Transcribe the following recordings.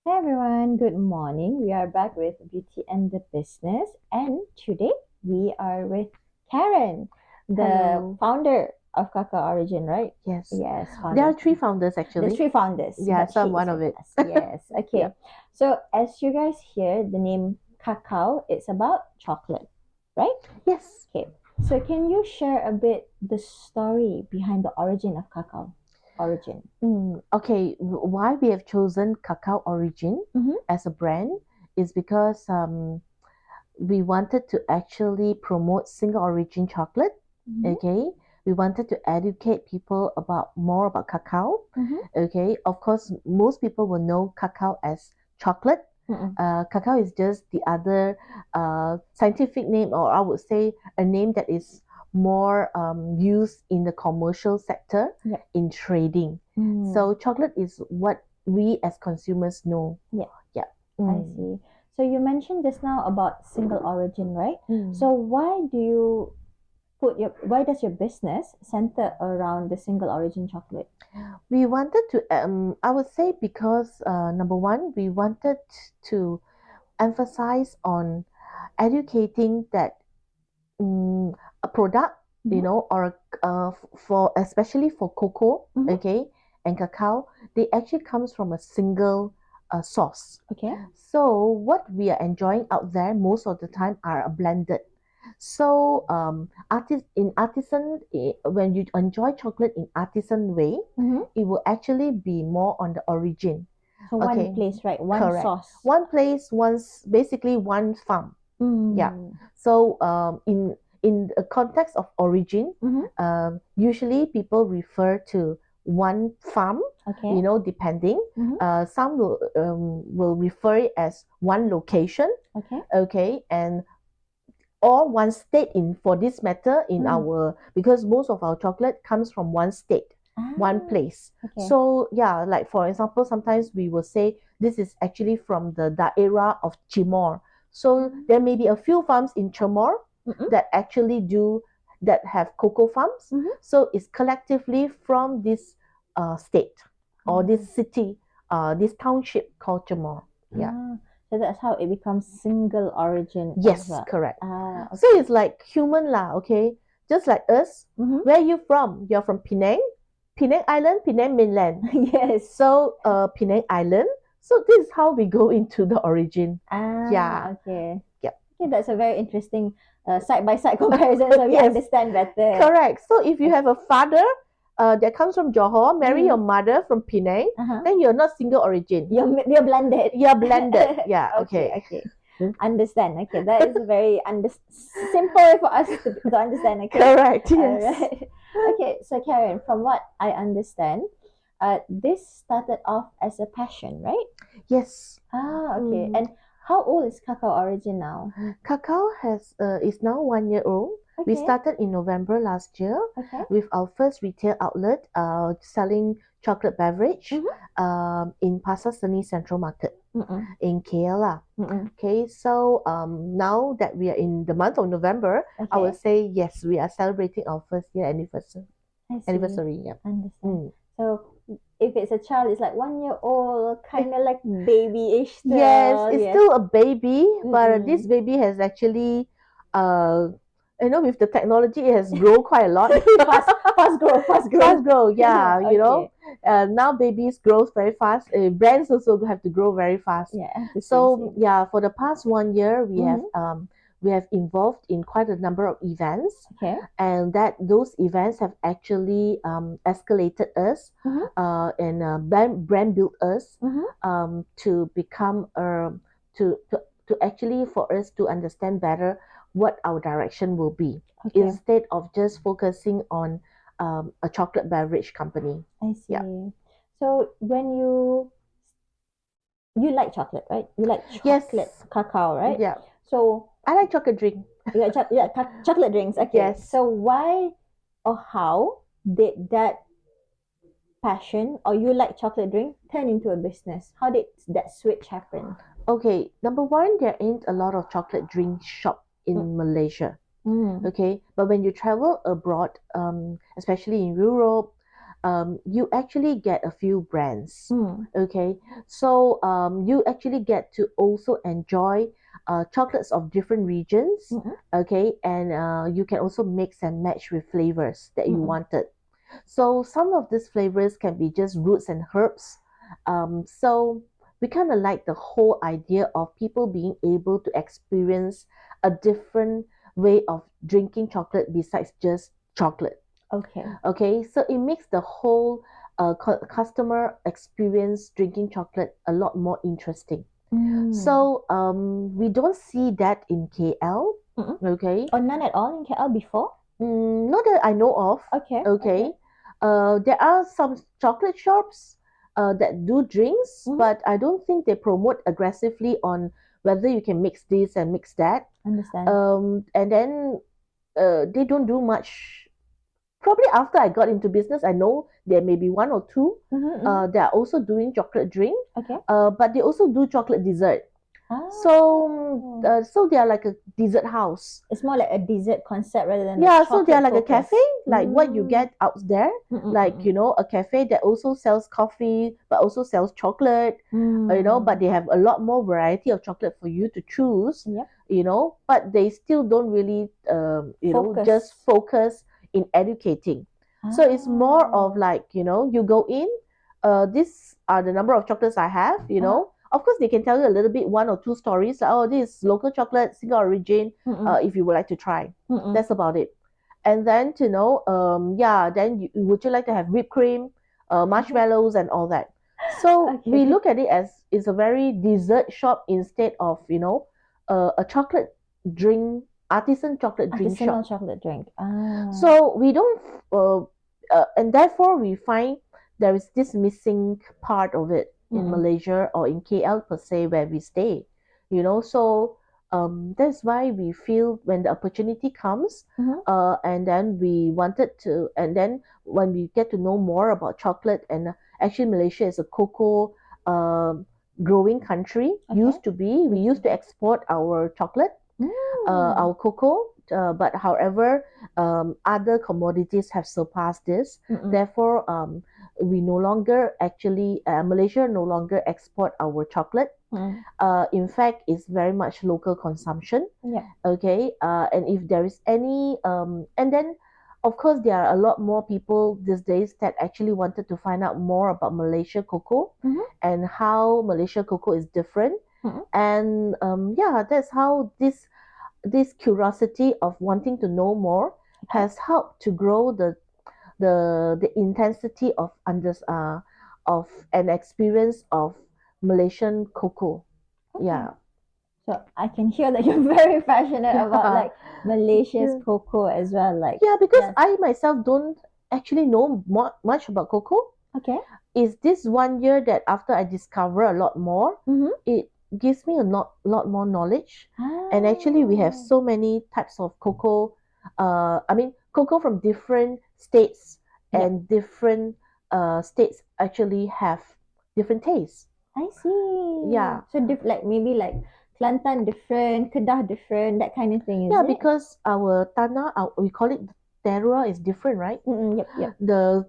Hey everyone, good morning. We are back with Beauty and the Business, and today we are with Karen, the Hello. founder of Kakao Origin, right? Yes. Yes, There founder. are three founders There's actually. three founders, Yeah, but so she I'm is one the of it. last. Yes, okay. Yep. So, as you guys hear, the name Kakao, it's about chocolate, right? Yes. Okay. So, can you share a bit the story behind the origin of Kakao Origin? Okay, why we have chosen Kakao Origin Mm-hmm. as a brand is because we wanted to actually promote single origin chocolate. Mm-hmm. Okay, we wanted to educate people about more about cacao. Mm-hmm. Okay, of course, most people will know cacao as chocolate. Mm-hmm. Cacao is just the other scientific name, or I would say a name that is more used in the commercial sector Yeah. in trading. Mm. So chocolate is what we as consumers know. Yeah. Yeah. I Mm. see. So you mentioned just now about single origin, right? Mm. So why does your business center around the single origin chocolate? We wanted to, I would say, because number one, we wanted to emphasize on educating that a product, Mm-hmm. or for especially for cocoa, Mm-hmm. okay, and cacao, they actually comes from a single source. Okay. So what we are enjoying out there most of the time are blended. So in artisan, when you enjoy chocolate in artisan way, Mm-hmm. it will actually be more on the origin. So one Okay, place, right? One correct. sauce. One place, basically one farm. Yeah. Mm. So in the context of origin, Mm-hmm. usually people refer to one farm. Okay. Depending. Mm-hmm. Some will refer it as one location. Okay. Okay, and or one state in for this matter in Mm. our because most of our chocolate comes from one state, one Ah. place. Okay. So yeah, like for example, sometimes we will say this is actually from the daerah of Timor. So there may be a few farms in Timor Mm-hmm. that have cocoa farms. Mm-hmm. So it's collectively from this state or Oh. this city, this township called Timor. Yeah. Ah. So that's how it becomes single origin as Yes, well. correct. Ah. So Okay. it's like human lah, okay? Just like us. Mm-hmm. Where are you from? You're from Penang, Penang Island, Penang Mainland. Yes. So Penang Island. So this is how we go into the origin. Ah, Yeah. okay. Yep. Okay, that's a very interesting side by side comparison, so we Yes, understand better. correct. So if you Okay. have a father that comes from Johor, marry your Mm. mother from Penang, Uh-huh. then you're not single origin. You're blended. You're blended. Yeah, Okay, okay. okay. Understand. Okay, that is very simple for us to understand. Okay. Correct, All yes. right. Okay, so Karen, from what I understand, this started off as a passion, right? Yes. Ah, okay. Mm. And how old is Kakao Origin now? Kakao is now 1 year old. We Okay, started in November last year okay. with our first retail outlet selling chocolate beverage Mm-hmm. in Pasar Seni Central Market Mm-mm. in KL. Mm-mm. Okay, so now that we are in the month of November, I Okay, would say yes, we are celebrating our first year anniversary. I see. Anniversary, yeah. Understand. Mm. So if it's a child, it's like 1 year old, kind of like baby-ish Yes, still. it's Yes. still a baby, but this Mm-mm. baby has actually, uh, with the technology, it has grown quite a lot. Fast, fast growth, fast growth. Fast grow, yeah, Okay. now babies grow very fast. Brands also have to grow very fast. Yeah, the So same. yeah, for the past 1 year, Mm-hmm. we have involved in quite a number of events, Okay. and that those events have actually escalated us, Mm-hmm. and brand built us Mm-hmm. to become to actually for us to understand better what our direction will be Okay. instead of just focusing on a chocolate beverage company. I Yeah. see. So when you like chocolate, right? You like Yes. chocolate cacao, right? Yeah. So I like chocolate drink. you like chocolate drinks. Okay. Yes. So why or how did that passion or you like chocolate drink turn into a business? How did that switch happen? Okay. Number one, there ain't a lot of chocolate drink shop Mm. in Malaysia. Mm. Okay. But when you travel abroad, especially in Europe, you actually get a few brands. Mm. Okay, so you actually get to also enjoy chocolates of different regions. Mm-mm. Okay, and you can also mix and match with flavors that you Mm-mm. wanted. So some of these flavors can be just roots and herbs. So we kind of like the whole idea of people being able to experience a different way of drinking chocolate besides just chocolate. Okay. Okay, so it makes the whole customer experience drinking chocolate a lot more interesting. Mm. So we don't see that in KL. Mm-mm. Okay, Oh, none at all in KL before? Not that I know of. Okay. Okay. Okay. There are some chocolate shops that do drinks, Mm-hmm. but I don't think they promote aggressively on whether you can mix this and mix that. Understand. And then they don't do much. Probably after I got into business, I know there may be one or two. Mm-hmm, mm-hmm. They are also doing chocolate drink, Okay. but they also do chocolate dessert. So, Oh. so they are like a dessert house. It's more like a dessert concept rather than a Yeah, so they are chocolate like a cafe, focus. like what you Mm. get out there, like Mm-mm-mm. a cafe that also sells coffee but also sells chocolate, but Mm. they have a lot more variety of chocolate for you to choose, Yep. but they still don't really, just Focus. focus in educating. So it's more of Oh. like, you go in, these are the number of chocolates I have, Uh-huh. Of course, they can tell you a little bit, one or two stories. Like, oh, this is local chocolate, single origin, Mm-mm. if you would like to try. Mm-mm. That's about it. And then yeah, then would you like to have whipped cream, marshmallows, and all that? So we Okay. look at it as it's a very dessert shop instead of a chocolate drink, artisan chocolate drink Artisanal shop. chocolate drink. Ah. So we don't, and therefore we find there is this missing part of it in Mm-mm. Malaysia or in KL per se where we stay. So that's why we feel when the opportunity comes, Mm-hmm. and then we wanted to, and then when we get to know more about chocolate, and actually Malaysia is a cocoa um, growing country. Okay. We Used to used to be. export our chocolate, Mm. our cocoa, but however, other commodities have surpassed this. Mm-mm. Therefore, we no longer actually, Malaysia no longer export our chocolate. Mm. In fact, it's very much local consumption. Yeah. Okay, and if there is any, and then of course there are a lot more people these days that actually wanted to find out more about Malaysia cocoa Mm-hmm. and how Malaysia cocoa is different. Mm-mm. And yeah, that's how this curiosity of wanting to know more Okay. has helped to grow the intensity of an experience of Malaysian cocoa. Okay. Yeah. So I can hear that you're very passionate about Yeah. like Malaysia's Yeah. cocoa as well. Like, Yeah, because yes. I myself don't actually know much about cocoa. Okay. Is this one year that after I discover a lot more, Mm-hmm. it gives me a lot more knowledge. And actually, we have Ah. so many types of cocoa. I mean, cocoa from different states, Yep. and different states actually have different tastes. I see. Yeah, So like maybe like Kelantan different, Kedah different, that kind of thing, is yeah, it? because our tanah, we call it terroir, is different, right? Mm-mm, yep, yep, How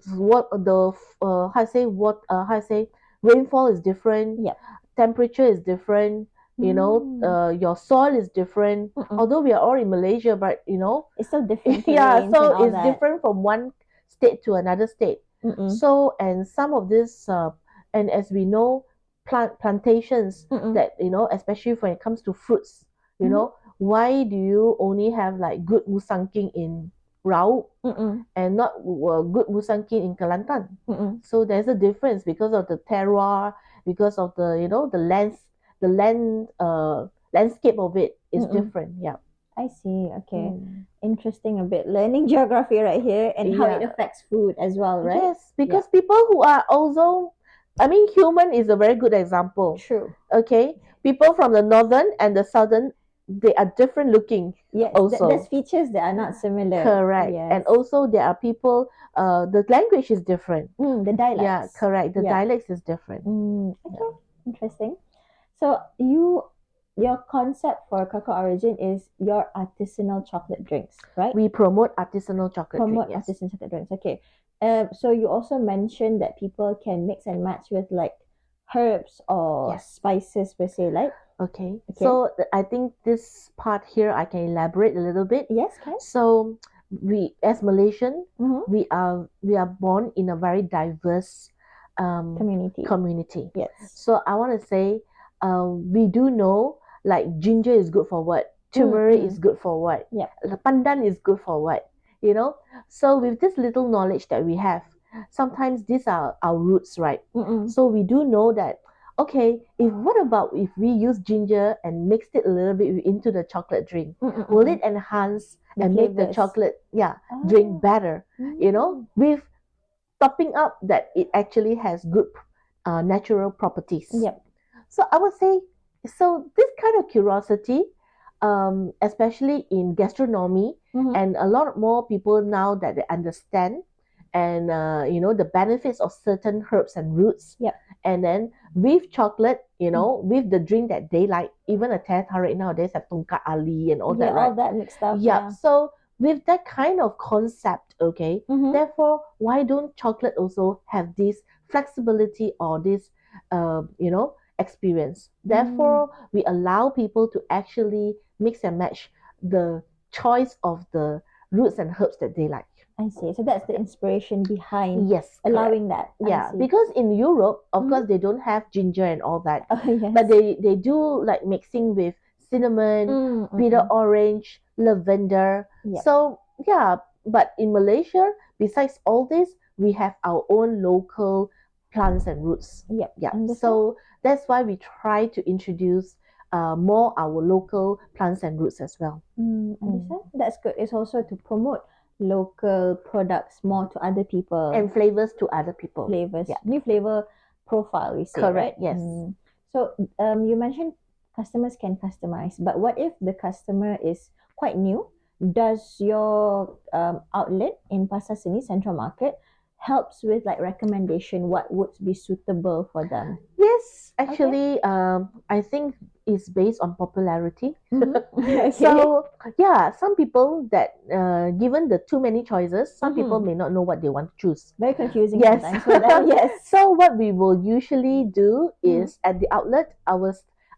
I say, how I say, rainfall is different, yep. temperature is different, Mm. your soil is different. Mm-mm. Although we are all in Malaysia, but It's still different yeah, terrains so and all it's that. different from one state to another state. Mm-mm. So, and some of this, and as we know, plantations Mm-mm. that, especially when it comes to fruits, Mm-hmm. why do you only have like good musangking in Rau Mm-mm. and not good musangking in Kelantan? Mm-mm. So there's a difference because of the terroir, because of the landscape of it is Mm-mm. different. Yeah. I see. Okay. Mm. Interesting a bit. Learning geography right here and how it Yeah. affects food as well, right? Yes, Yeah. because people who are also, I mean, human is a very good example. True. Okay, people from the northern and the southern, they are different looking Yes, there's also. features that are not similar. Correct. Yes. And also there are people, the language is different. The Yeah, dialects. correct. The Yeah. dialects is different. Yeah. Okay. Interesting. So your concept for Kakao Origin is your artisanal chocolate drinks, right? We promote artisanal chocolate drink, Promote yes. artisanal chocolate drinks. Okay. So you also mentioned that people can mix and match with like herbs or Yes. spices per se, like Okay. okay. So I think this part here I can elaborate a little bit. Yes, can. So we as Malaysian, Mm-hmm. we are born in a very diverse um, Community. community. Yes. So I want to say we do know like ginger is good for what, turmeric is good for what, Yep. pandan is good for what, you know. So with this little knowledge that we have, sometimes these are our roots, right? Mm-mm. So we do know that okay, if what about if we use ginger and mixed it a little bit into the chocolate drink? Will it enhance The and make the flavors. chocolate drink Oh. better? You know, with topping up that it actually has good natural properties. Yep. So I would say, so this kind of curiosity, especially in gastronomy, Mm-hmm. and a lot more people now that they understand, and the benefits of certain herbs and roots. Yep. And then with chocolate, with the drink that they like, even a teh tarik nowadays have tongkat ali and all Yeah, that, right? all that mixed up. Yep. Yeah. So with that kind of concept, okay, Mm-hmm. therefore, why don't chocolate also have this flexibility or this, experience? Therefore, we allow people to actually mix and match the choice of the roots and herbs that they like. I see. So that's the inspiration behind Yes, correct. allowing that. I Yeah, see. because in Europe, of Mhm. course, they don't have ginger and all that, Oh, yes. but they do like mixing with cinnamon, bitter orange, lavender. Yep. So yeah, but in Malaysia, besides all this, we have our own local plants and roots. Yep. Yeah, Understand? so that's why we try to introduce more our local plants and roots as well. Understand? That's good. It's also to promote local products more to other people. And flavors to other people. Flavors. Yeah. New flavor profile, we say, Correct, right? yes. So you mentioned customers can customize, but what if the customer is quite new? Does your outlet in Pasar Seni Central Market helps with like recommendation what would be suitable for them? Yes, actually, I think it's based on popularity. Okay. So, yeah, some people that given the too many choices, some people Mhm. may not know what they want to choose. Very confusing Yes. sometimes for them. Yes. So what we will usually do is at the outlet,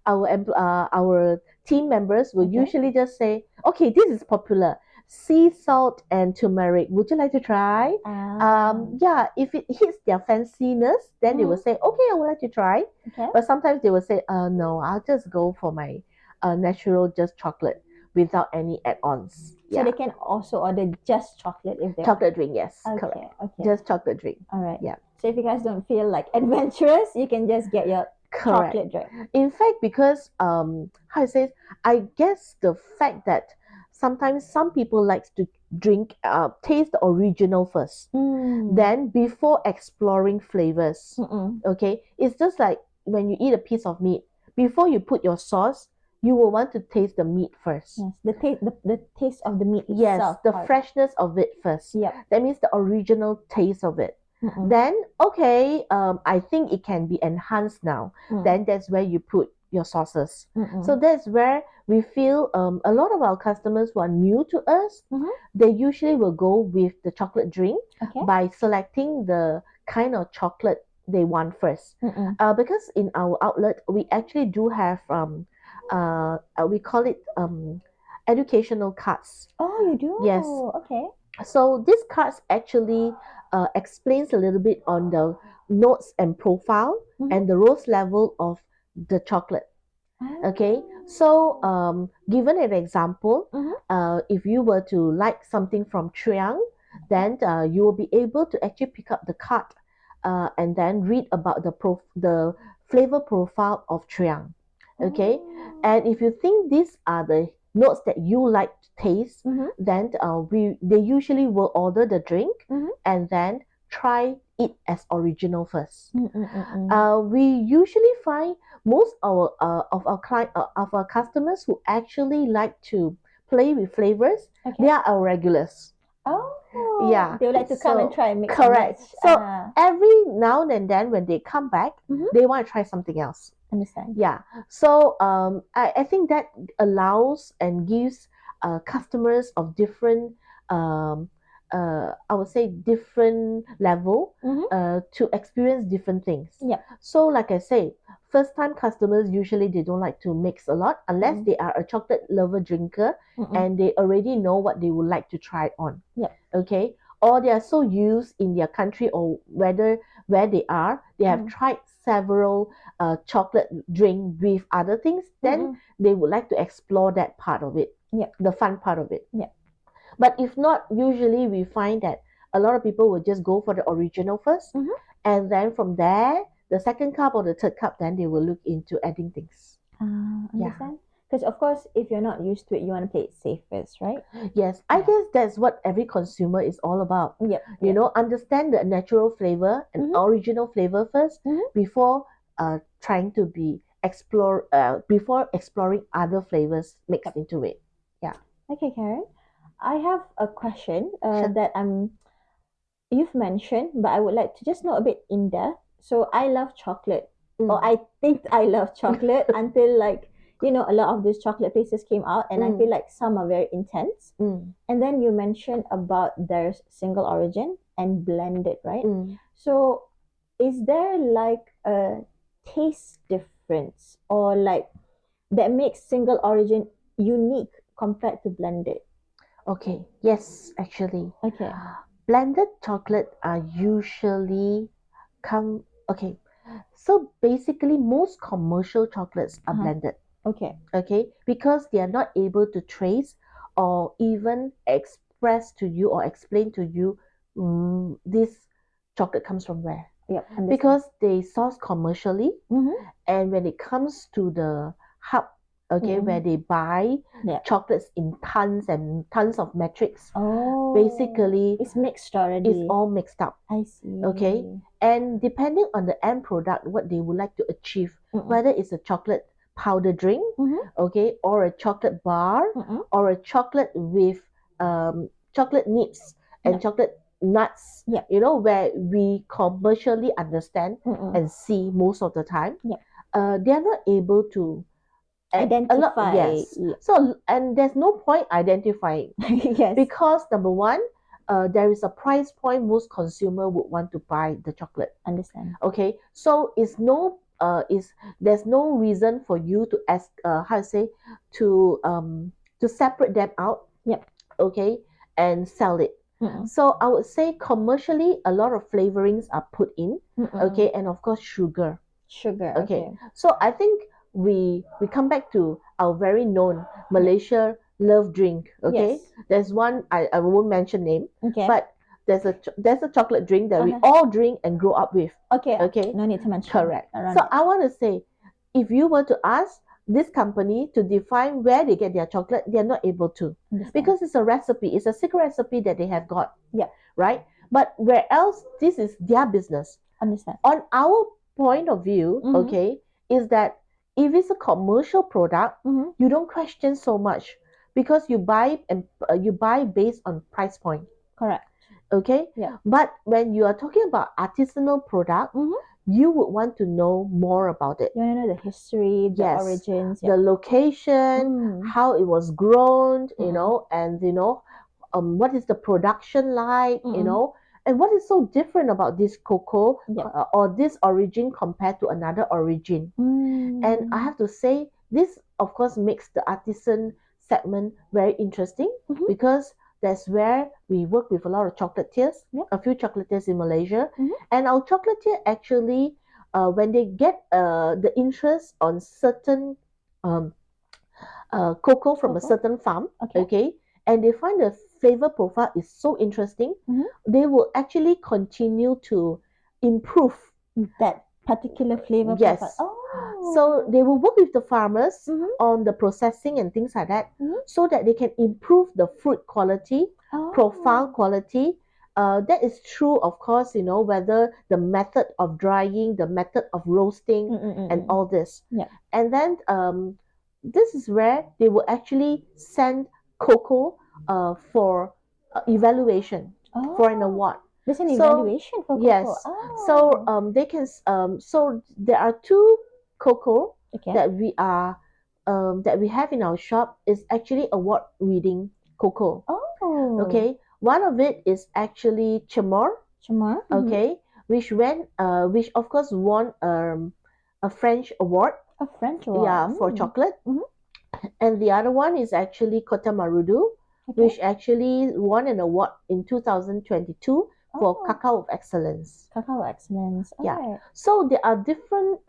our team members will Okay. usually just say, okay, this is popular. Sea salt and turmeric. Would you like to try? Yeah, if it hits their fanciness, then they will say, okay, I would like to try. Okay. But sometimes they will say, no, I'll just go for my natural just chocolate without any add-ons. So they can also order just chocolate if they Chocolate drink, yes, want. correct. Okay. Just chocolate drink. All right. Yeah. So if you guys don't feel like adventurous, you can just get your Correct. chocolate drink. In fact, because how I say, I guess the fact that sometimes some people like to drink, taste the original first, then before exploring flavors. Okay, it's just like when you eat a piece of meat, before you put your sauce, you will want to taste the meat first. Yes, the taste of the meat Yes, itself. the freshness of it first. Yep. That means the original taste of it. Then, okay, I think it can be enhanced now. Then that's where you put your sauces. So that's where we feel a lot of our customers who are new to us, they usually will go with the chocolate drink by selecting the kind of chocolate they want first. Because in our outlet, we actually do have, we call it educational cards. Oh, you do? Yes. Okay. So these cards actually explains a little bit on the notes and profile and the rose level of the chocolate. Okay, so given an example, if you were to like something from Triang, then you will be able to actually pick up the card and then read about the flavor profile of Triang. Okay, and if you think these are the notes that you like to taste, then they usually will order the drink and then try it as original first. We usually find most of our client of our customers who actually like to play with flavors. They are our regulars. Oh, Yeah, they would like to come and try and mix correct. and match. So every now and then when they come back, they want to try something else. Understand. Yeah. So I think that allows and gives customers of different I would say different level to experience different things. Yep. So like I say, first time customers usually they don't like to mix a lot unless they are a chocolate lover drinker and they already know what they would like to try it on. Yep. Okay. Or they are so used in their country or where they are, they have tried several chocolate drink with other things, then they would like to explore that part of it. Yep. The fun part of it. Yep. But if not, usually we find that a lot of people will just go for the original first, and then from there, the second cup or the third cup, then they will look into adding things. Understand? Because of course, if you're not used to it, you want to play it safe first, right? Yes, I guess that's what every consumer is all about. Yep. You know, understand the natural flavor and original flavor first before trying to before exploring other flavors mixed into it. Yeah. Okay, Karen. I have a question Sure. that you've mentioned, but I would like to just know a bit in depth. So I love chocolate, or I think I love chocolate until a lot of these chocolate places came out, and I feel like some are very intense. And then you mentioned about there's single origin and blended, right? So is there like a taste difference or like that makes single origin unique compared to blended? Okay, yes, actually. Okay. Blended chocolate are usually come okay. So basically most commercial chocolates are blended. Okay. Okay, because they are not able to trace or even express to you or explain to you this chocolate comes from where. Yep. Because they source commercially, and when it comes to the hub, okay, where they buy chocolates in tons and tons of metrics, basically it's mixed already. it's all mixed up. I see. Okay, and depending on the end product, what they would like to achieve, whether it's a chocolate powder drink, okay, or a chocolate bar, or a chocolate with chocolate nips and chocolate nuts, you know, where we commercially understand and see most of the time, they are not able to identify. Yes. So, and there's no point identifying Yes. because number one, there is a price point most consumer would want to buy the chocolate. Understand. Okay, so there's no reason for you to ask how to say to separate them out. Yep. Okay, and sell it. So I would say commercially a lot of flavorings are put in. Okay, and of course sugar. Sugar. Okay. So I think we come back to our very known Malaysia love drink. Okay. Yes. There's one I won't mention name. Okay. But there's a chocolate drink that we all drink and grow up with. Okay. Okay. No need to mention. Correct. So I want to say, if you were to ask this company to define where they get their chocolate, they're not able to. Understand. Because it's a recipe. It's a secret recipe that they have got. Yeah. Right? But where else, this is their business. Understand. On our point of view, okay, is that if it's a commercial product, you don't question so much because you buy based on price point. Correct. Okay. Yeah. But when you are talking about artisanal product, you would want to know more about it. You want to know the history, the origins, the location, how it was grown, you know, and what is the production like, you know, and what is so different about this cocoa or this origin compared to another origin. And I have to say, this of course makes the artisan segment very interesting because that's where we work with a lot of chocolatiers, a few chocolatiers in Malaysia, and our chocolatier actually, when they get the interest on certain cocoa from a certain farm, okay, and they find the flavor profile is so interesting, they will actually continue to improve that particular flavor yes profile. So they will work with the farmers on the processing and things like that, so that they can improve the fruit quality, profile quality. That is true, of course, you know, whether the method of drying, the method of roasting, and all this. And then this is where they will actually send cocoa for evaluation for an award. There's an evaluation for cocoa. Yes. So they can so there are two cocoa that we have in our shop is actually award winning cocoa. Okay. One of it is actually Chamor, Chamar. okay, which of course won a French award, A French yeah, one. for chocolate. Mm-hmm. And the other one is actually Kota Marudu, Okay. which actually won an award in 2022 for Oh, Cacao of Excellence. Kakao Excellence. All Yeah. right. So there are different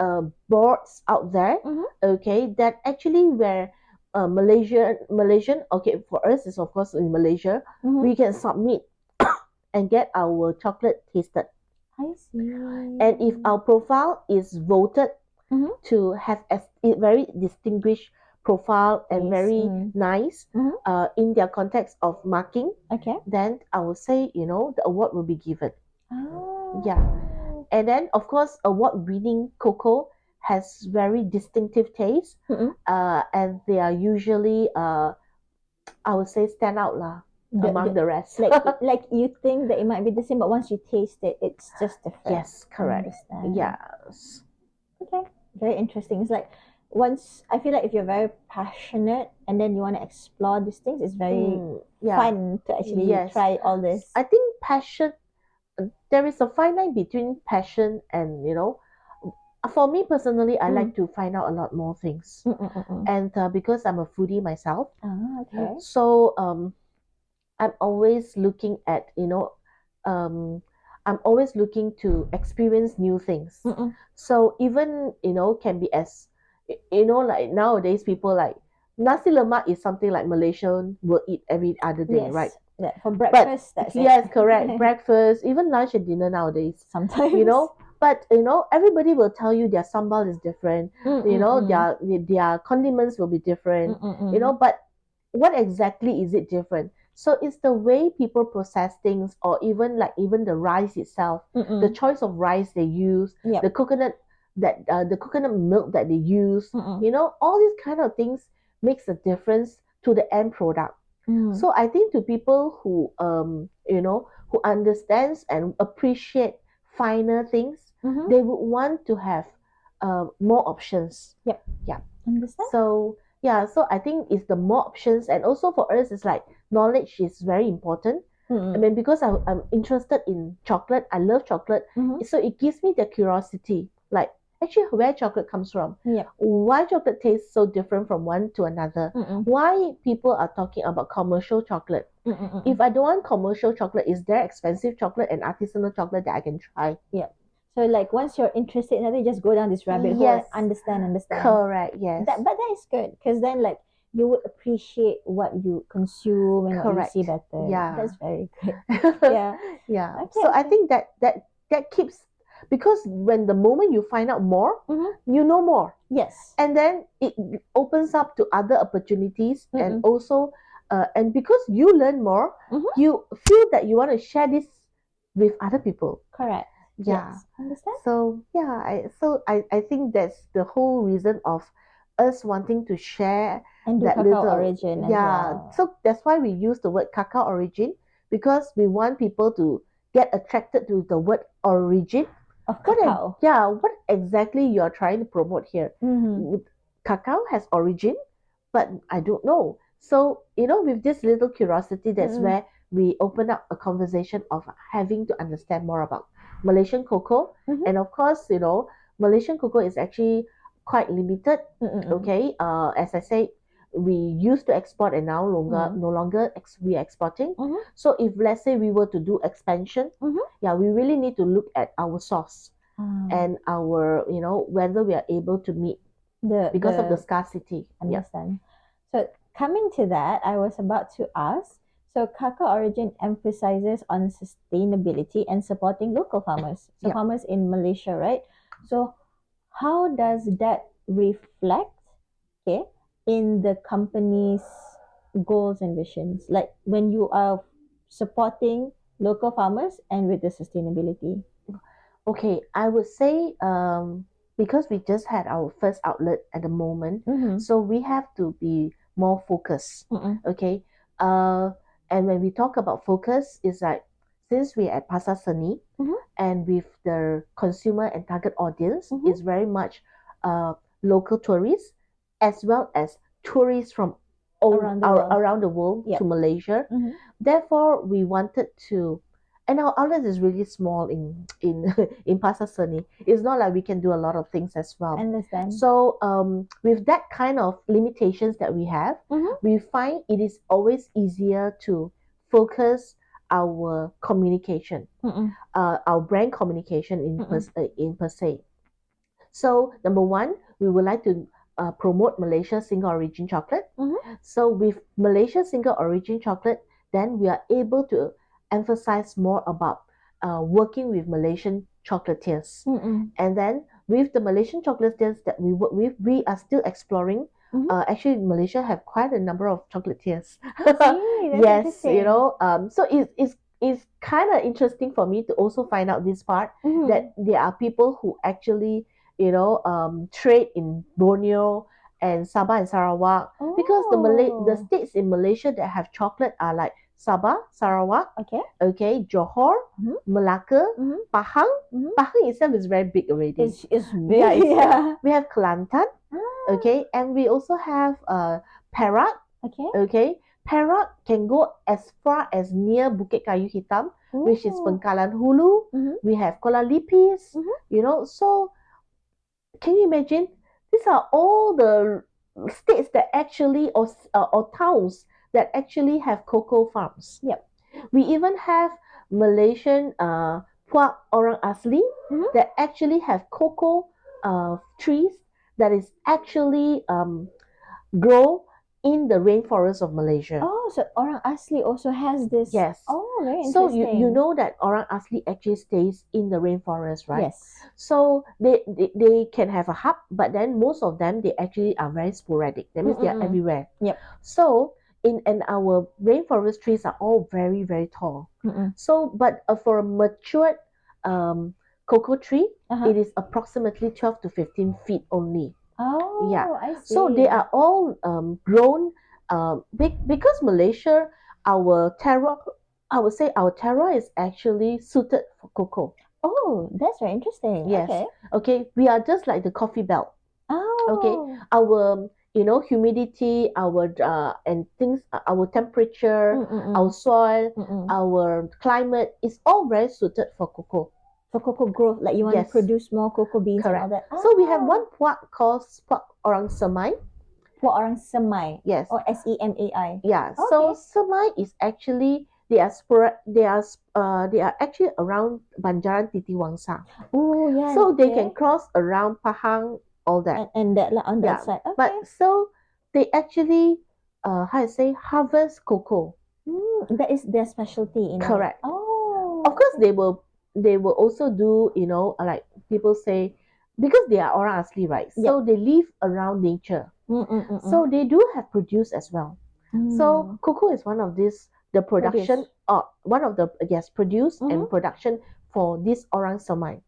boards out there, Mm-hmm. okay, that actually where Malaysian, okay, for us is of course in Malaysia, Mm-hmm. we can submit and get our chocolate tasted. I see. And if our profile is voted Mm-hmm. to have a very distinguished profile and Taste. very Mm. nice Mm-hmm. in their context of marking, Okay. then I will say, the award will be given. Yeah. Oh. And then, of course, award winning cocoa has very distinctive taste, Mm-mm. and they are usually, I would say, stand out lah, among the rest. Like you think that it might be the same, but once you taste it, it's just different. Yes, correct. Understand. Yes. Okay. Very interesting. It's like once I feel like if you're very passionate and then you want to explore these things, it's very Yeah. fun to actually Yes. try all this. I think passion, there is a fine line between passion and, for me personally, I like to find out a lot more things. Mm-mm-mm. And because I'm a foodie myself, Okay. so I'm always looking at, I'm always looking to experience new things. Mm-mm. So even, can be as, like nowadays people like nasi lemak is something like Malaysian will eat every other day, Yes. right? Yeah, for breakfast, that's Yes, it. correct. Breakfast, even lunch and dinner nowadays, Sometimes. But everybody will tell you their sambal is different. Mm-mm-mm. Their condiments will be different. Mm-mm-mm. But what exactly is it different? So it's the way people process things, or even the rice itself, the Mm-mm. choice of rice they use, Yep. the coconut milk that they use. Mm-mm. All these kind of things makes a difference to the end product. Mm. So I think to people who understands and appreciate finer things, Mm-hmm. they would want to have more options. Yep. Yeah. Understand? So yeah, so I think it's the more options, and also for us, it's like knowledge is very important. I Mm-mm. mean, because I'm interested in chocolate, I love chocolate, Mm-hmm. so it gives me the curiosity, like actually where chocolate comes from, Yep. why chocolate tastes so different from one to another, Mm-mm. why people are talking about commercial chocolate. Mm-mm-mm. If I don't want commercial chocolate, is there expensive chocolate and artisanal chocolate that I can try? Yep. So like once you're interested in it, just go down this rabbit hole Yes, and understand. correct. Yes, But that is good because then like you would appreciate what you consume and what you correct. see better. Yeah. That's very good. Yeah. Yeah. Okay. So I Okay. think that keeps, because when the moment you find out more, Mm-hmm. you know more, Yes. and then it opens up to other opportunities, and Mm-mm. also and because you learn more, Mm-hmm. you feel that you want to share this with other people. Correct. Yeah. Yes. Understand? So yeah, I think that's the whole reason of us wanting to share And do that Kakao little. Origin as Yeah. well. So that's why we use the word Kakao Origin, because we want people to get attracted to the word origin. Of cacao. What exactly you are trying to promote here? Mm-hmm. Cacao has origin, but I don't know. So, with this little curiosity, that's Mm-mm. where we open up a conversation of having to understand more about Malaysian cocoa. Mm-hmm. And of course, Malaysian cocoa is actually quite limited. Mm-mm. Okay, as I said, we used to export, and now no longer we are exporting. Mm-hmm. So if let's say we were to do expansion, Mm-hmm. yeah, we really need to look at our source and our, whether we are able to meet because of the scarcity. Yeah. Understand. So coming to that, I was about to ask. So Kakao Origin emphasizes on sustainability and supporting local farmers. So Yeah. farmers in Malaysia, right? So how does that reflect, okay, in the company's goals and visions? Like when you are supporting local farmers and with the sustainability. Okay, I would say because we just had our first outlet at the moment, Mm-hmm. so we have to be more focused. Mm-mm. Okay, and when we talk about focus, it's like since we're at Pasar Seni, Mm-hmm. and with the consumer and target audience Mm-hmm. is very much local tourists as well as tourists from Around the world. around the world Yep. to Malaysia. Mm-hmm. Therefore, we wanted to, and our outlet is really small in in Pasar Seni. It's not like we can do a lot of things as well. Understand. So with that kind of limitations that we have, Mm-hmm. we find it is always easier to focus our communication, Mm-mm. our brand communication Mm-mm. in per se. So number one, we would like to promote Malaysia single origin chocolate. Mm-hmm. So with Malaysia single origin chocolate, then we are able to emphasize more about working with Malaysian chocolatiers. Mm-mm. And then with the Malaysian chocolatiers that we work with, we are still exploring. Mm-hmm. Actually, Malaysia have quite a number of chocolatiers. I see. That's Yes, you interesting. know. So it's kind of interesting for me to also find out this part Mm-hmm. that there are people who actually trade in Borneo and Sabah and Sarawak because the Oh. states in Malaysia that have chocolate are like Sabah, Sarawak, Okay. okay, Johor, Mm-hmm. Melaka, Mm-hmm. Pahang. Mm-hmm. Pahang itself is very big already. It's Yeah, big. Yeah. we have Kelantan, Ah, okay, and we also have Perak, okay. okay. Perak can go as far as near Bukit Kayu Hitam, which is Oh. Pengkalan Hulu. Mm-hmm. We have Kuala Lipis, Mm-hmm. so can you imagine? These are all the states that actually, or towns that actually have cocoa farms. Yep. We even have Malaysian Puak Orang Asli Mm-hmm. that actually have cocoa trees that is actually grow in the rainforest of Malaysia. Oh, so Orang Asli also has this. Yes. Oh, very So you interesting. know that Orang Asli actually stays in the rainforest, right? Yes. So they can have a hub, but then most of them they actually are very sporadic. That means they are Mm-mm-mm. everywhere. Yep. So in our rainforest trees are all very very tall. Mm-mm. So but for a matured cocoa tree, Uh-huh. it is approximately 12 to 15 feet only. Oh, Yeah. I see. So they are all grown because Malaysia, our terroir, I would say our terroir is actually suited for cocoa. Oh, that's very interesting. Yes. Okay. Okay. We are just like the coffee belt. Okay. Oh. Our humidity, our and things, our temperature, our Mm-mm-mm. soil, Mm-mm. our climate is all very suited for cocoa. For cocoa growth, like you want to Yes. produce more cocoa beans and all Correct. that. So we have Ah. one puak called puak orang semai. For orang semai. Yes. Or SEMAI. Yeah. So Okay. semai is actually they are actually around Banjaran Titiwangsa. Oh, yeah. So they can Okay. cross around Pahang, all that. And that like, on that Yeah. side. Okay. But so they actually how to say harvest cocoa. That is their specialty in it. Correct. Oh. Of course okay. they will also do, like people say, because they are orang asli, right? So they live around nature. Mm-mm-mm. So they do have produce as well. So cocoa is one of these the production one of the produce and production for this orang semai.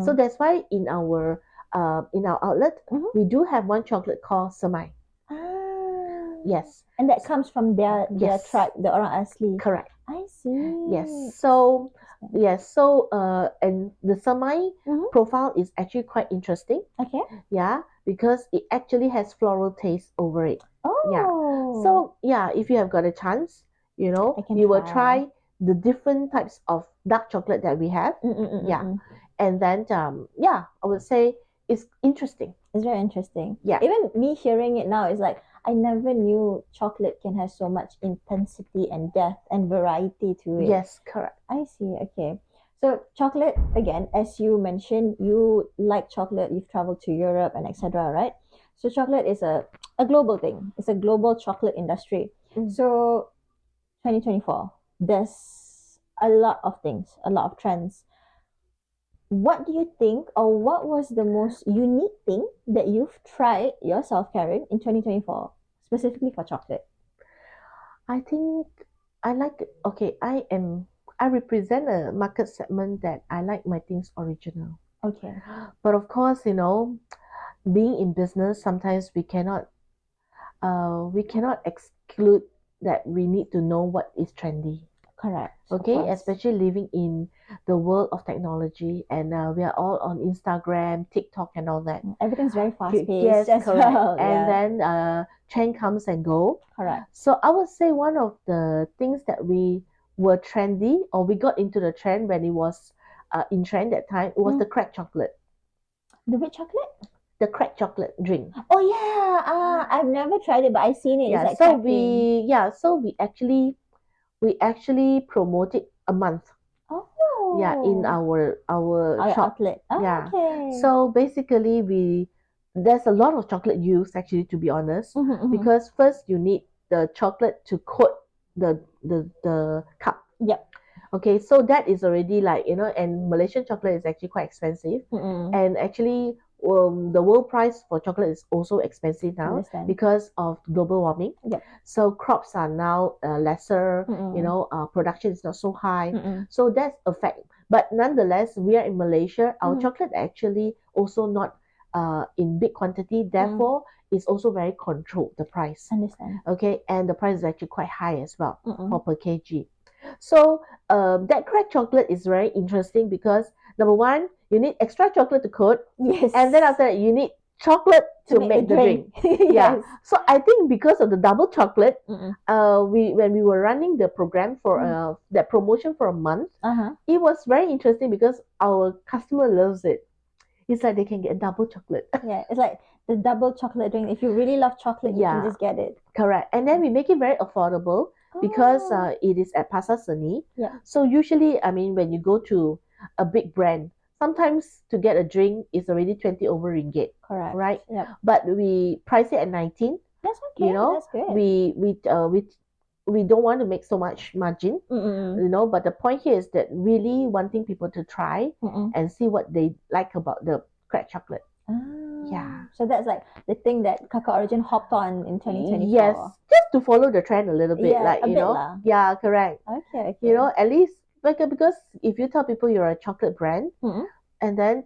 So that's why in our outlet we do have one chocolate called semai. Ah. Yes. And that comes from their Yes. tribe, the orang asli. Correct. I see. Yes. So and the semai profile is actually quite interesting. Okay. Yeah, because it actually has floral taste over it. Oh. Yeah. So yeah, if you have got a chance, you will try the different types of dark chocolate that we have. Yeah. And then I would say it's interesting. It's very interesting. Yeah. Even me hearing it now is like I never knew chocolate can have so much intensity and depth and variety to it. Yes, correct. I see. Okay. So chocolate, again, as you mentioned, you like chocolate, you've traveled to Europe and etc., right? So chocolate is a global thing. It's a global chocolate industry. So 2024, there's a lot of things, a lot of trends. What do you think, or what was the most unique thing that you've tried yourself, Karen, in 2024, specifically for chocolate? I think I like I represent a market segment that I like my things original. Okay. But of course, being in business, sometimes we cannot exclude that we need to know what is trendy. Correct. Of Okay, course. especially living in the world of technology, and we are all on Instagram, TikTok, and all that. Everything's very fast paced Yes, as correct. well. And Yeah. then trend comes and go. Correct. So I would say one of the things that we were trendy, or we got into the trend when it was in trend that time, was the Mm. cracked chocolate, The which chocolate? the cracked chocolate drink. Oh yeah. I've never tried it, but I've seen it. It's Yeah, like so cracking. we actually promote it a month. Yeah, in Oh. our Our shop. outlet. Oh, Yeah. okay. So basically there's a lot of chocolate used, actually, to be honest, Mm-hmm, mm-hmm. because first you need the chocolate to coat the cup. Yep. Okay, so that is already, like, and Malaysian chocolate is actually quite expensive. Mm-mm. And actually, the world price for chocolate is also expensive now Understand. because of global warming. Yep. So crops are now lesser, Mm-mm. production is not so high. Mm-mm. So that's a fact. But nonetheless, we are in Malaysia. Our Mm-hmm. chocolate actually also not in big quantity. Mm. Therefore, it's also very controlled, the price. Understand. Okay, and the price is actually quite high as well for Mm-mm. per kg. So that cracked chocolate is very interesting because number one, you need extra chocolate to coat, Yes. and then after that, you need chocolate To to make the make the drink. drink. Yeah. Yes. So I think because of the double chocolate, Mm-mm. we when we were running the program for that promotion for a month, Uh-huh. it was very interesting because our customer loves it. It's like they can get double chocolate. Yeah. It's like the double chocolate drink. If you really love chocolate, you can Yeah, just get it. correct. And then we make it very affordable because Oh. it is at Pasar Seni. Yeah. So usually, I mean, when you go to a big brand, sometimes to get a drink is already 20 over ringgit, Correct. right? Yep. But we price it at 19. That's okay. That's good. We don't want to make so much margin, Mm-mm. but the point here is that really wanting people to try Mm-mm. and see what they like about the cracked chocolate. Ah. Yeah. So that's like the thing that Kakao Origin hopped on in 2024. Yes, just to follow the trend a little bit, Yeah, like, a bit lah. yeah, correct. Okay, okay. At least, like, because if you tell people you're a chocolate brand, Mm-mm. and then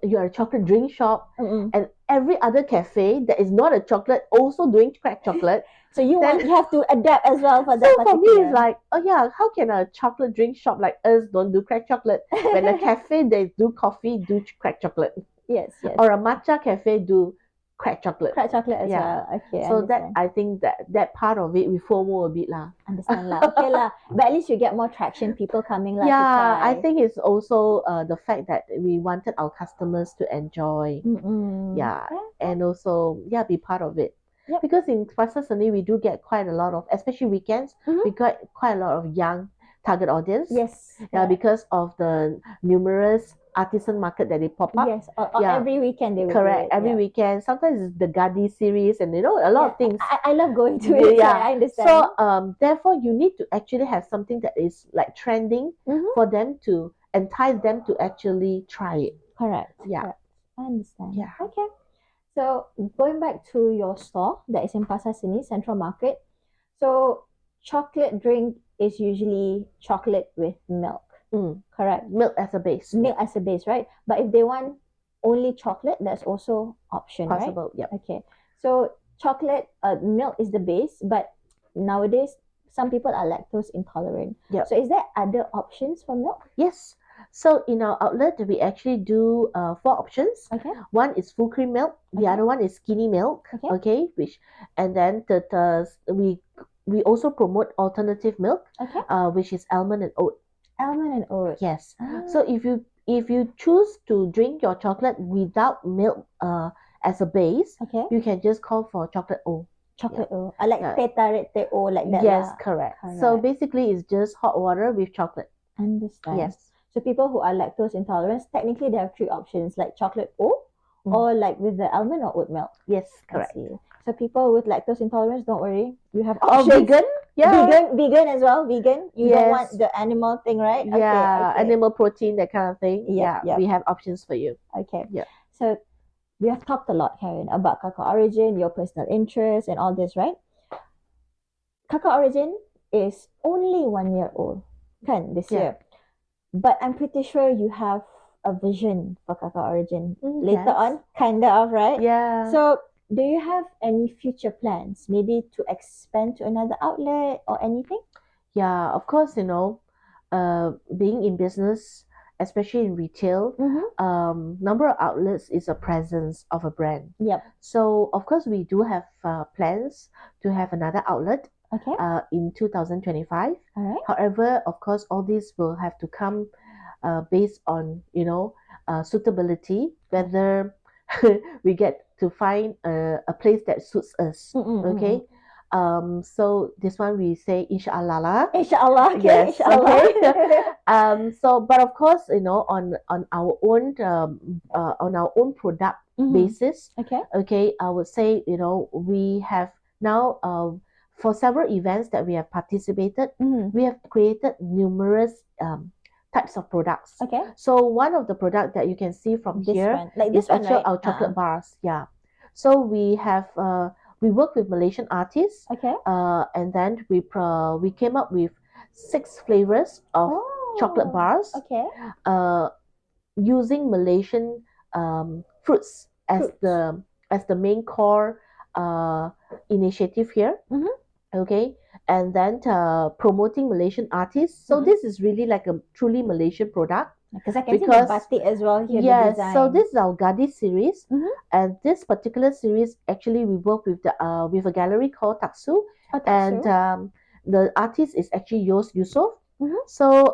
you're a chocolate drink shop, Mm-mm. and every other cafe that is not a chocolate also doing cracked chocolate. So you Then have to adapt as well for that so for me, particular. it's like, oh yeah, how can a chocolate drink shop like us don't do cracked chocolate when a cafe they do coffee do cracked chocolate, Yes, yes. or a matcha cafe do cracked chocolate? Cracked chocolate as Yeah. well. Okay, So that, understand. I think that part of it we FOMO a bit lah. Understand lah. Okay lah. But at least you get more traction, people coming like to Yeah, try. I think it's also the fact that we wanted our customers to enjoy. Mm-mm. Yeah, Yeah. and also, yeah, be part of it. Yep. Because in Pasar Seni we do get quite a lot of, especially weekends, Mhm. we got quite a lot of young target audience. Yes. Yeah, correct. because of the numerous artisan market that they pop up. Yes. Or Yeah. every weekend they would Correct. do it. Every yeah. weekend. Sometimes it's the Gadi series and a lot of things. I love going to it. Yeah. I understand. So therefore you need to actually have something that is like trending Mhm. for them to entice them to actually try it. Correct. Yeah. Correct. I understand. Yeah. Okay. So going back to your store that is in Pasar Seni Central Market. So chocolate drink is usually chocolate with milk. Correct. Milk as a base. Milk as a base, right? But if they want only chocolate, that's also option, Possible. right? Yeah. Okay. So chocolate, milk is the base, but nowadays some people are lactose intolerant. Yep. So is there other options for milk? Yes. So in our outlet, we actually do 4 options. Okay. One is full cream milk. The Okay. other one is skinny milk. Okay. And then we also promote alternative milk. Okay. Which is almond and oat. Almond and oat. Yes. Ah. So if you choose to drink your chocolate without milk as a base, Okay. you can just call for chocolate O. Chocolate O. I like Yeah. teh tarik teh O like that. Yes, lah. correct. So Correct. basically, it's just hot water with chocolate. Understand. Yes. So people who are lactose intolerant, technically they have 3 options, like chocolate O, or like with the almond or oat milk. Yes, I correct. see. So people with lactose intolerance, don't worry, you have Or options. vegan. Yeah. Vegan as well. Vegan. You don't want Yes. the animal thing, right? Yeah, Okay. animal protein, that kind of thing. Yep, yep. We have options for you. Okay. Yeah. So we have talked a lot, Karen, about Kakao Origin, your personal interest, and all this, right? Kakao Origin is only 1 year old, kan, this Yeah. year. But I'm pretty sure you have a vision for Kakao Origin later Yes. on, kinda of, right? Yeah. So do you have any future plans, maybe to expand to another outlet or anything? Yeah, of course, being in business, especially in retail, Mm-hmm. number of outlets is a presence of a brand. Yep. So, of course, we do have plans to have another outlet Okay. in 2025. All right. However, of course, all this will have to come based on, suitability, whether we get to find a place that suits us. Mm-mm-mm. Okay. So this one we say inshallah lah. Inshallah. Okay. Yes, Inshallah. okay. So but of course, on our own product Mm-hmm. basis, Okay. okay, I would say, we have now for several events that we have participated, Mm-hmm. we have created numerous types of products. Okay. So one of the product that you can see from This here one, like is this one, actually right? our chocolate bars. Yeah. So we work with Malaysian artists, Okay. and then we came up with 6 flavors of chocolate Oh. bars, Okay. uh, using Malaysian fruits Fruits. as the main core initiative here. Mm-hmm. Okay, and then promoting Malaysian artists. So Mm-hmm. this is really like a truly Malaysian product Because I can see the because batik as well here, the yes, so design. this is our Gadi series, Mm-hmm. and this particular series actually we work with the with a gallery called Taksu, Oh, and taksu. the artist is actually Yos Yusof. Mm-hmm. So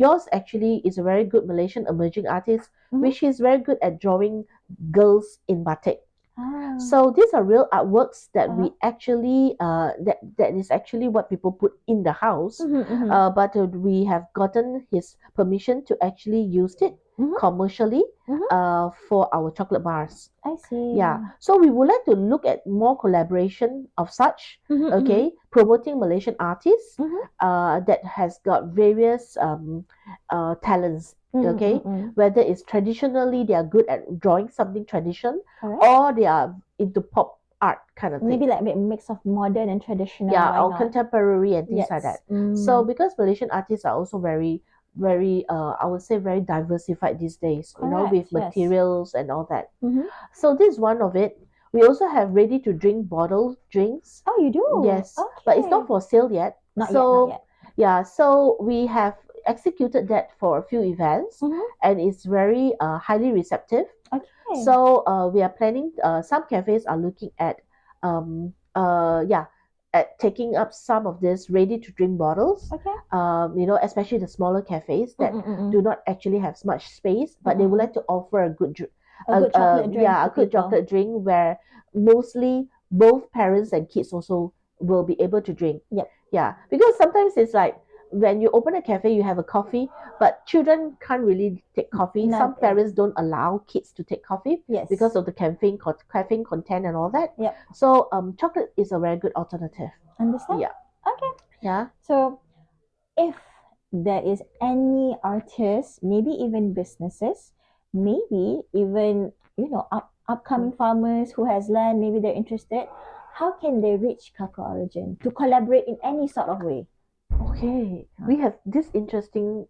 Yos actually is a very good Malaysian emerging artist, Mm-hmm. which is very good at drawing girls in batik. Ah. So these are real artworks that Uh-huh. we actually that is actually what people put in the house, Mm-hmm. Mm-hmm. but we have gotten his permission to actually use it Mm-hmm. commercially Mm-hmm. for our chocolate bars. I see. Yeah, so we would like to look at more collaboration of such, Mm-hmm. Mm-hmm. okay, promoting Malaysian artists Mm-hmm. that has got various talents, Mm-hmm. okay, Mm-hmm. whether it's traditionally they are good at drawing something tradition All right. or they are into pop art kind of thing. Maybe like a mix of modern and traditional. Yeah, Why or not? contemporary and things like Yes. that. So Mm. because Malaysian artists are also very, very, I would say very diversified these days, with Correct. Yes. materials and all that. Mm-hmm. So this is one of it. We also have ready to drink bottled drinks. Oh, you do? Yes, but it's not Okay. for sale yet. Not yet. Not So yet. yeah, so we have executed that for a few events, Mm-hmm. and it's very highly receptive. Okay. So we are planning. Some cafes are looking at, yeah, at taking up some of this ready to drink bottles. Okay. Especially the smaller cafes that Mm-mm-mm. do not actually have much space, but they would Mm-mm. like to offer a good, A good chocolate drink yeah, to a good people. chocolate drink where mostly both parents and kids also will be able to drink. Yep. Yeah, because sometimes it's like when you open a cafe, you have a coffee, but children can't really take coffee. Not. Some parents don't allow kids to take coffee Yes. because of the caffeine content and all that. Yep. So chocolate is a very good alternative. Understand? Yeah. Okay. Yeah. So if there is any artist, maybe even businesses, maybe even upcoming farmers who has land, maybe they're interested. How can they reach Kakao Origin to collaborate in any sort of way? Okay, we have this interesting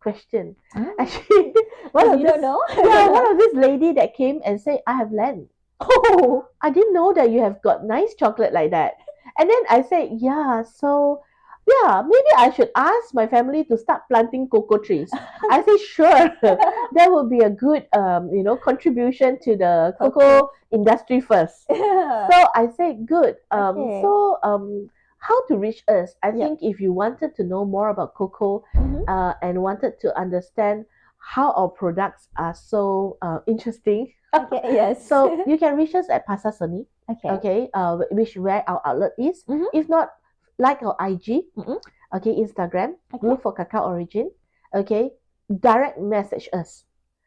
question. Ah. Actually, You don't know? yeah, one of this lady that came and said, "I have land." Oh, I didn't know that you have got nice chocolate like that. And then I said, yeah, so yeah, maybe I should ask my family to start planting cocoa trees. I said, sure, that would be a good, contribution to the cocoa industry first. So I said, good. Okay. How to reach us? I Yep. think if you wanted to know more about cocoa Mhm. and wanted to understand how our products are so interesting, Okay, yes. so you can reach us at Pasar Seni, Okay. okay, which where our outlet is. Mhm. If not, like our IG, Mhm. okay, Instagram, Okay. look for Kakao Origin, okay, direct message us.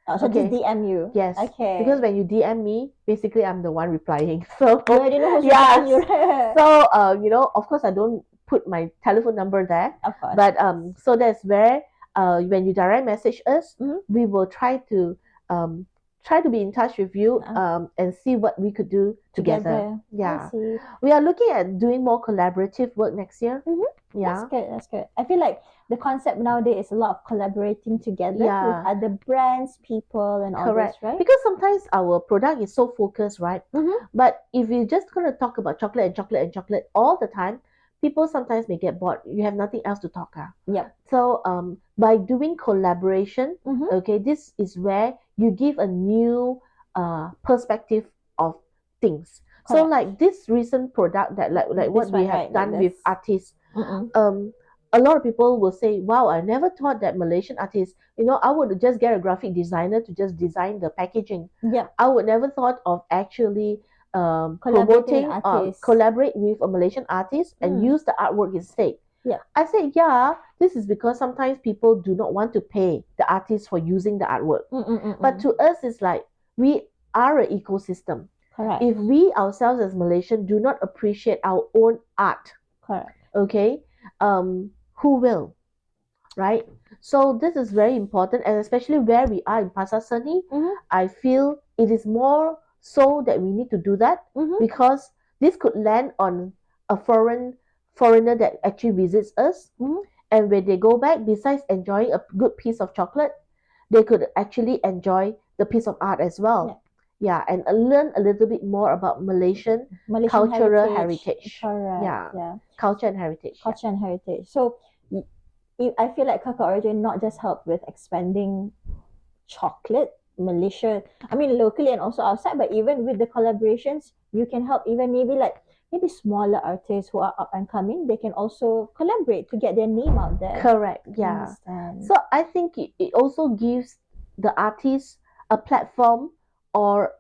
Oh, so Okay. just DM you. Yes, Okay. because when you DM me, basically I'm the one replying. So you already know who's yes. replying you, right? So of course I don't put my telephone number there, Of course. but so that's where when you direct message us, Mhm. we will try to be in touch with you and see what we could do together. Yeah, I see. we are looking at doing more collaborative work next year. Mhm. Yeah, That's good. That's good. I feel like the concept nowadays is a lot of collaborating together with Yeah. other brands, people, and all correct. this, right? Because sometimes our product is so focused, right? Mhm. But if you're just gonna talk about chocolate and chocolate and chocolate all the time, people sometimes may get bored. You have nothing else to talk. Yep. So by doing collaboration, okay, this is where you give a new perspective of things. So Correct. like this recent product that like what This we one, have right? done Like with this. artists, a lot of people will say, wow, I never thought that Malaysian artists, I would just get a graphic designer to just design the packaging. Yep. I would never thought of actually Collaborating promoting with or artists. collaborate with a Malaysian artist and use the artwork instead. Yep. I said, yeah, this is because sometimes people do not want to pay the artist for using the artwork. But to us, it's like we are an ecosystem. Correct. If we ourselves as Malaysians do not appreciate our own art, Correct. okay, who will, right? So this is very important, and especially where we are in Pasar Seni, I feel it is more so that we need to do that because this could land on a foreigner that actually visits us, and when they go back, besides enjoying a good piece of chocolate, they could actually enjoy the piece of art as well. Yeah, and learn a little bit more about Malaysian cultural heritage. Correct. Yeah, culture and heritage. Culture and heritage. So I feel like Kakao Origin not just help with expanding chocolate Malaysia, I mean locally and also outside, but even with the collaborations, you can help even maybe smaller artists who are up and coming, they can also collaborate to get their name out there. Correct. Yeah. Understand. So I think it also gives the artists a platform or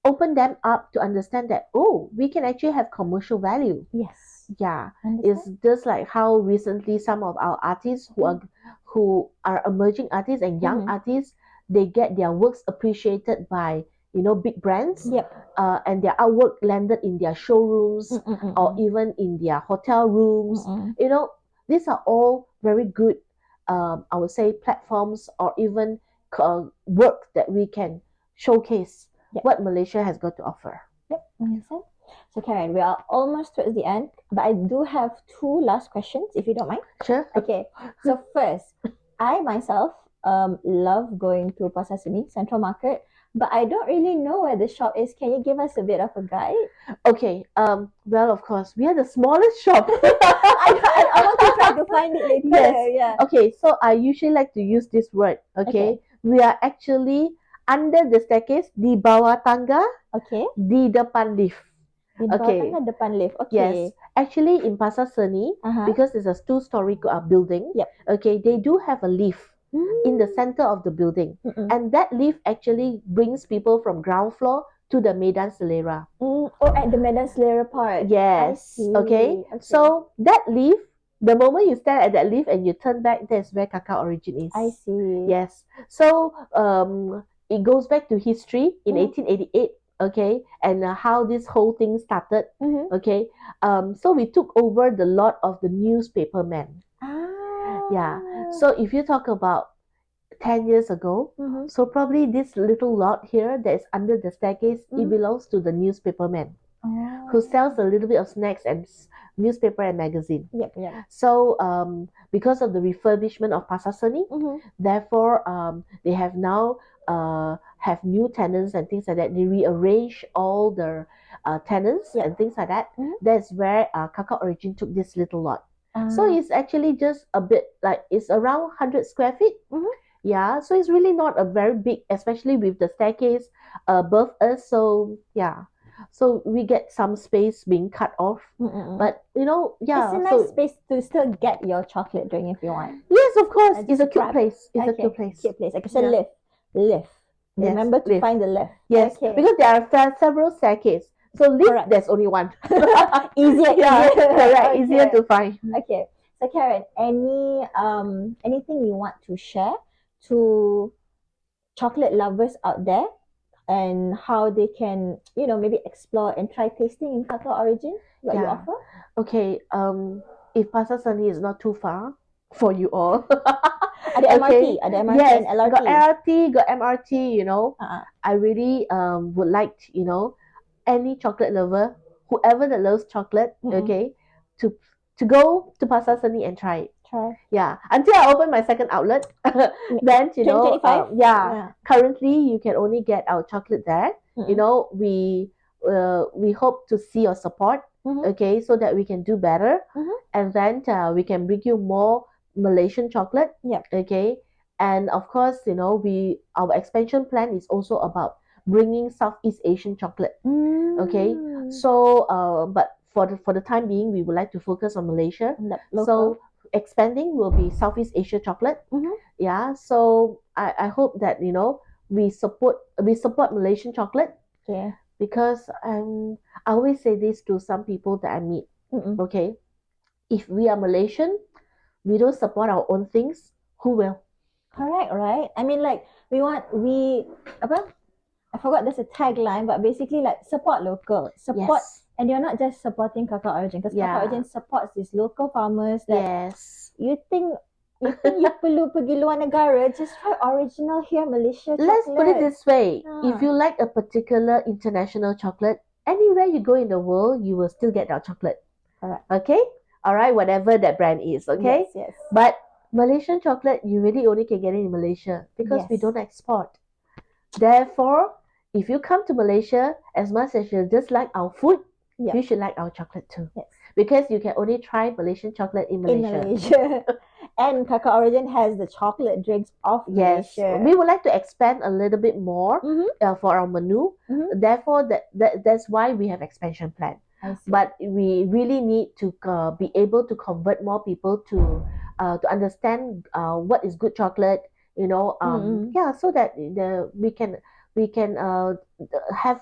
open them up to understand that, oh, we can actually have commercial value. Yes. Yeah. Understand. It's just like how recently some of our artists who are emerging artists and young artists, they get their works appreciated by big brands. Yep. And their artwork landed in their showrooms or even in their hotel rooms. These are all very good, I would say, platforms or even work that we can showcase what Malaysia has got to offer. Yep, understand. So Karen, we are almost towards the end, but I do have two last questions, if you don't mind. Sure. Okay. So first, I myself love going to Pasar Seni Central Market, but I don't really know where the shop is. Can you give us a bit of a guide? Okay. Well, of course, we are the smallest shop. I want to try to find it later. Yes. Yeah. Okay. So I usually like to use this word. Okay. We are actually under the staircase, di bawah tangga, di depan lift. Di bawah tangga, depan lift. Okay. Yes. Actually, in Pasar Seni, because it's a two-story building, okay, they do have a lift in the center of the building. And that lift actually brings people from ground floor to the Medan Selera. Oh, at the Medan Selera part. Yes. Okay. So that lift, the moment you stand at that lift and you turn back, that's where Kakao Origin is. I see. Yes. So it goes back to history in 1888. Okay, and how this whole thing started. Okay, so we took over the lot of the newspaper men. Yeah. So if you talk about 10 years ago, so probably this little lot here that is under the staircase, it belongs to the newspaper man who sells a little bit of snacks and newspaper and magazine. Yep. So because of the refurbishment of Pasar Seni, therefore they have now have new tenants and things like that. They rearrange all the tenants and things like that. That's where Kakao Origin took this little lot. So it's actually just a bit like it's around 100 square feet. Yeah, so it's really not a very big, especially with the staircase above us. So yeah, so we get some space being cut off. But yeah, it's a nice space to still get your chocolate drink if you want. Yes, of course. It's a cute place. It's a cute place. Cute place. Okay, so lift. Remember to find the lift. Yes, because there are several staircases. So lift, there's only one. Easier. Correct. Easier to find. Okay. So Karen, anything you want to share to chocolate lovers out there and how they can, maybe explore and try tasting in Kakao Origin, what you offer? Okay. If Pasar Seni is not too far for you all. Ada MRT, yes, and LRT. Got LRT, got MRT, I really would like, any chocolate lover, whoever that loves chocolate, okay, to go to Pasar Seni and try it. Yeah, until I open my second outlet, then 2025. currently you can only get our chocolate there. We we hope to see your support, okay, so that we can do better, and then we can bring you more Malaysian chocolate, Yep. okay. And of course, our expansion plan is also about bringing Southeast Asian chocolate, okay. So, but for the time being, we would like to focus on Malaysia. So expanding will be Southeast Asia chocolate. Yeah. So I hope that we support Malaysian chocolate. Okay. Because I always say this to some people that I meet. Okay, if we are Malaysian, we don't support our own things. Who will? Correct, right? I mean, like apa? I forgot there's a tagline, but basically like support local, support, Yes. and you're not just supporting Kakao Origin because Yeah. Kakao Origin supports these local farmers that Yes. you think you perlu pergi luar negara, just try original here, Malaysia chocolate. Let's put it this way: Ah. if you like a particular international chocolate, anywhere you go in the world, you will still get our chocolate. Correct. Okay. All right. Whatever that brand is. Okay. Yes. But Malaysian chocolate, you really only can get it in Malaysia because we Yes. don't export. Therefore, if you come to Malaysia, as much as you just like our food, Yep. you should like our chocolate too. Yes. Because you can only try Malaysian chocolate in Malaysia. And Kakao Origin has the chocolate drinks of Yes, Malaysia. we would like to expand a little bit more for our menu. Therefore, that's why we have expansion plan. I see. But we really need to be able to convert more people to understand what is good chocolate. Yeah, so that we can have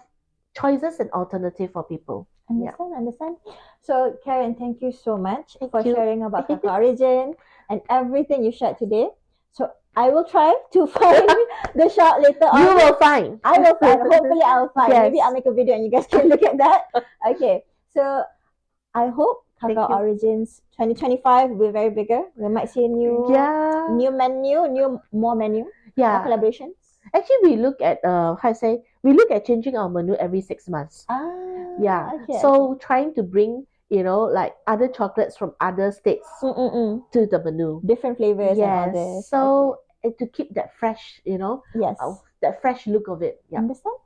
choices and alternative for people. Understand. So, Karen, thank you so much for you. sharing about Kakao Origin and everything you shared today. So, I will try to find the shop later on. You will find. I will find. Hopefully, I'll find. Yes. Maybe I'll make a video and you guys can look at that. Okay. So, I hope Kakao Origins 2025 will be very bigger. We might see a new menu, more menu, more collaborations. Actually, we look at we look at changing our menu every 6 months. Okay. So trying to bring like other chocolates from other states to the menu, different flavors and all this. So to keep that fresh, yes, that fresh look of it. Yeah. Understand?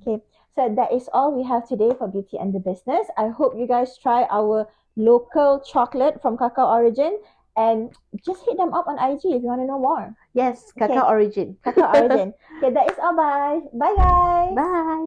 Okay. So that is all we have today for Beauty and the Business. I hope you guys try our local chocolate from Kakao Origin and just hit them up on IG if you want to know more. Yes, Kakao Origin. Kakao Origin. Okay, that is all. Bye. Bye, guys. Bye.